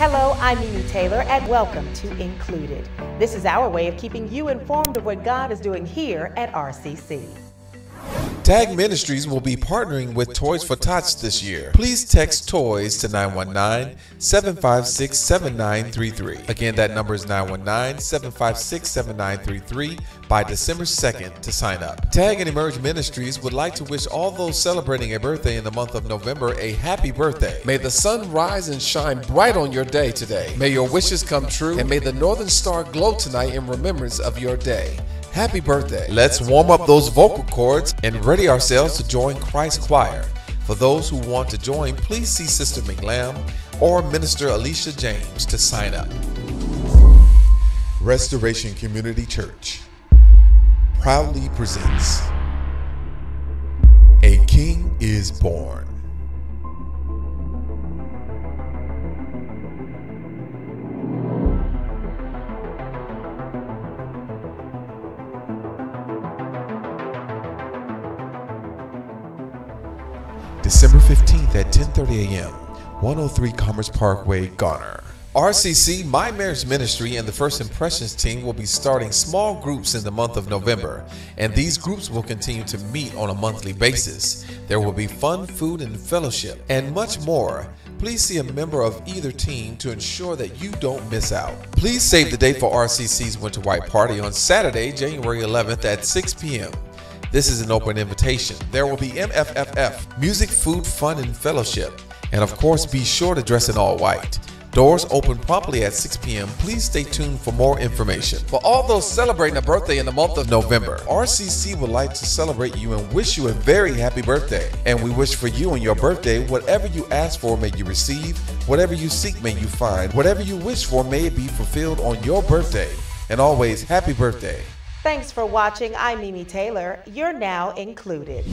Hello, I'm Mimi Taylor, and welcome to Included. This is our way of keeping you informed of what God is doing here at RCC. Tag Ministries will be partnering with Toys for Tots this year. Please text TOYS to 919-756-7933. Again, that number is 919-756-7933 by December 2nd to sign up. Tag and Emerge Ministries would like to wish all those celebrating a birthday in the month of November a happy birthday. May the sun rise and shine bright on your day today. May your wishes come true, and may the Northern Star glow tonight in remembrance of your day. Happy birthday. Let's warm up those vocal cords and ready ourselves to join Christ Choir. For those who want to join, please see Sister McLam or Minister Alicia James to sign up. Restoration Community Church proudly presents A King is Born. December 15th at 10:30 a.m., 103 Commerce Parkway, Garner. RCC, My Marriage Ministry, and the First Impressions team will be starting small groups in the month of November, and these groups will continue to meet on a monthly basis. There will be fun, food, and fellowship, and much more. Please see a member of either team to ensure that you don't miss out. Please save the date for RCC's Winter White Party on Saturday, January 11th at 6 p.m. This is an open invitation. There will be MFFF, music, food, fun, and fellowship. And of course, be sure to dress in all white. Doors open promptly at 6 p.m. Please stay tuned for more information. For all those celebrating a birthday in the month of November, RCC would like to celebrate you and wish you a very happy birthday. And we wish for you and your birthday, whatever you ask for may you receive, whatever you seek may you find, whatever you wish for may it be fulfilled on your birthday. And always, happy birthday. Thanks for watching. I'm Mimi Taylor. You're now included.